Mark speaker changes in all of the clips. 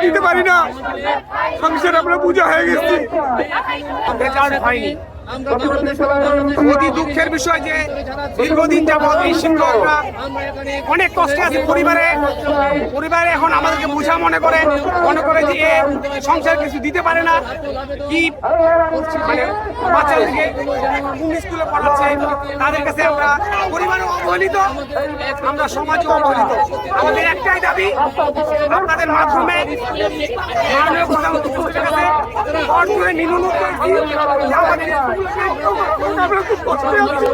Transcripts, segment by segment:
Speaker 1: দিতে পারি না, সংসার আমরা বোঝা হয়ে গেছি। অতি দুঃখের বিষয় যে দীর্ঘদিন যাবৎ এই শিক্ষকরা অনেক কষ্টে আছে। পরিবারে এখন আমাদেরকে বোঝা মনে করে যে সংসার কিছু দিতে পারে না, কি মানে বাচ্চাদেরকে স্কুলে পড়াচ্ছে, তাদের কাছে আমরা পরিবারও অবহেলিত, আমরা সমাজও অবহেলিত। আমাদের একটাই দাবি, আপনাদের মাধ্যমে মাননীয় প্রধানমন্ত্রীর কাছে নির্ণয় করেছি যে আমাদের আমরা খুব কষ্টে আছি,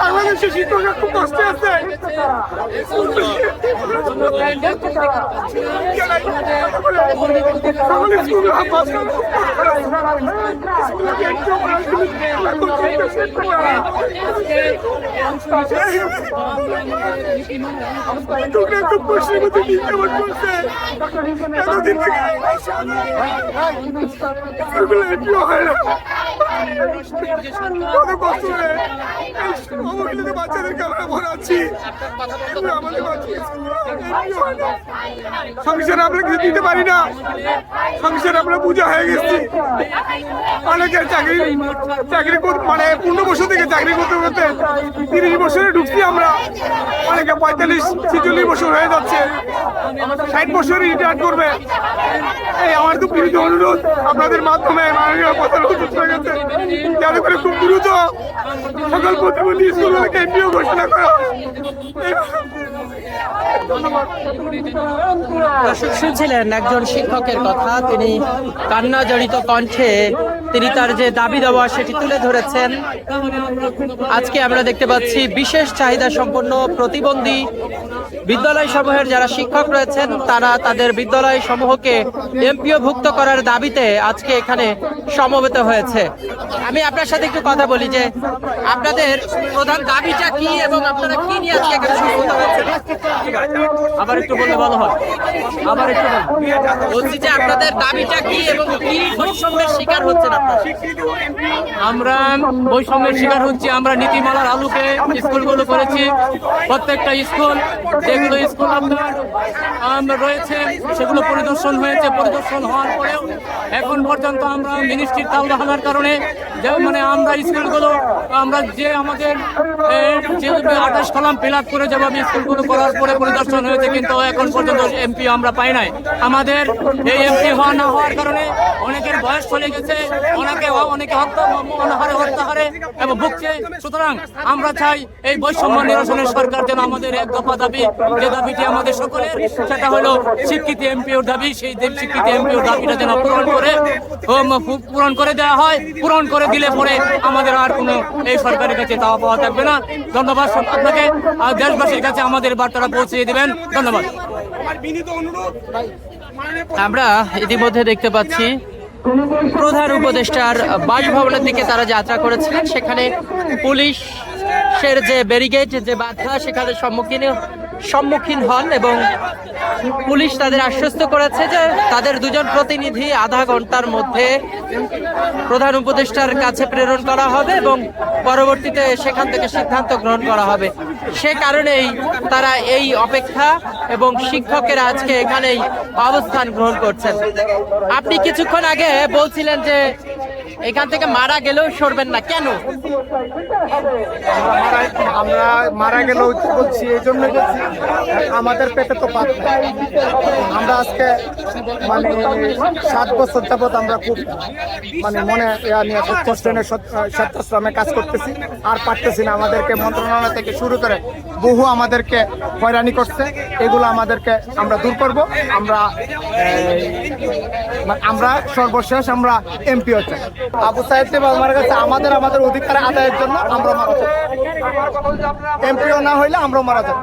Speaker 1: বাংলাদেশের শিক্ষকরা খুব কষ্টে আছে। বাচ্চাদেরকে আমরা পড়াচ্ছি, সংসার আমরা কিছু দিতে পারি না, সংসার আমরা বোঝা হয়ে গেছি। অনেকের চাকরি মানে 15 বছর থেকে চাকরি করতে করতে 30 বছরে ঢুকছি আমরা, অনেকে 45-46 বছর হয়ে যাচ্ছে, 60 বছর রিটায়ার করবে। এই আমার তো প্রীত অনুরোধ আপনাদের মাধ্যমে মাননীয় প্রধানমন্ত্রীর কাছে, যাতে করে খুব দ্রুত সকল প্রতিবন্ধী স্কুলগুলোকে এমপিও ঘোষণা করা হয়।
Speaker 2: শুনছিলেন একজন শিক্ষকের কথা, তিনি কান্না জড়িত কণ্ঠে তিনি তার যে দাবি দেওয়া সেটি তুলে ধরেছেন। আজকে আমরা দেখতে পাচ্ছি বিশেষ চাহিদা সম্পন্ন প্রতিবন্ধী বিদ্যালয় সমূহের যারা শিক্ষক রয়েছেন তারা তাদের বিদ্যালয় সমূহকে এমপিও ভুক্ত করার দাবিতে আজকে এখানে সমবেত হয়েছে। আমি আপনার সাথে একটু কথা বলি যে আপনাদের প্রধান দাবিটা কি এবং আপনারা কি নিয়ে আজকে এখানে সমবেত হয়েছেন? আবার একটু বললে ভালো হয়। আবার একটু বলছি যে আপনাদের দাবিটা কি এবং কি বৈষম্যের শিকার হচ্ছেন আপনারা?
Speaker 3: আমরা বৈষম্যের শিকার হচ্ছি। আমরা নীতিমালার আলোকে স্কুলগুলো করেছি। প্রত্যেকটা স্কুল যেগুলো স্কুল আপনার রয়েছে সেগুলো পরিদর্শন হয়েছে। পরিদর্শন হওয়ার পরেও এখন পর্যন্ত আমরা মিনিস্ট্রির তাল বাহানার কারণে মানে আমরা স্কুলগুলো আমরা যে আমাদের যে 28 কলাম ফিল আপ করে যেভাবে স্কুলগুলো করার পরে পরিদর্শন হয়েছে, কিন্তু এখন পর্যন্ত এমপি আমরা পাই নাই। আমাদের এই এমপি হওয়া না হওয়ার কারণে অনেকের বয়স চলে গেছে, অনেকে হত্যাহারে এবং ভুগছে। সুতরাং আমরা চাই এই বৈষম্য নিরসনের সরকার যেন আমাদের এক দফা দাবি, যে দাবিটি আমাদের সকলের, সেটা হলো স্বীকৃতি এমপিওর দাবি। সেই স্বীকৃতি এমপিওর দাবিটা যেন পূরণ করে দেওয়া হয়। পূরণ করে দিলে পরে আমাদের আর কোনো এই সরকারের কাছে চাওয়া পাওয়া থাকবে না। ধন্যবাদ আপনাকে, দেশবাসীর কাছে আমাদের বার্তাটা পৌঁছে দিবেন। ধন্যবাদ।
Speaker 2: আমরা ইতিমধ্যে দেখতে পাচ্ছি প্রধান উপদেষ্টার বাসভবনের দিকে তারা যাত্রা করেছিলেন। সেখানে পুলিশের যে ব্যারিকেড, যে বাধা, সেখানে সম্মুখীন হন এবং পুলিশ তাদের আশ্বস্ত করেছে যে তাদের দুজন প্রতিনিধি আধা ঘন্টার মধ্যে প্রধান উপদেষ্টার কাছে প্রেরণ করা হবে এবং পরবর্তীতে সেখান থেকে সিদ্ধান্ত গ্রহণ করা হবে। সে কারণেই তারা এই অপেক্ষা এবং শিক্ষকেরা আজকে এখানেই অবস্থান গ্রহণ করছেন। আপনি কিছুক্ষণ আগে বলছিলেন যে এখান থেকে মারা গেলেও সরবেন না, কেন?
Speaker 1: আমরা মারা গেলেও বলছি এই জন্য বলছি, আমাদের পেটে তো পাত নাই। আমরা আজকে মানে 7 বছর যাবৎ আমরা খুব মানে মনে নিয়ে সত্যশ্রমে কাজ করতেছি, আর পারতেছি না। আমাদেরকে মন্ত্রণালয় থেকে শুরু করে বহু আমাদেরকে হয়রানি করছে। এগুলো আমাদেরকে আমরা দূর করব। আমরা সর্বশেষ আমরা এমপি হচ্ছে আবু সাহেব আমার কাছে আমাদের অধিকার আদায়ের জন্য আমরা মারা যাব। এমপিও না হইলে আমরা মারা যাব।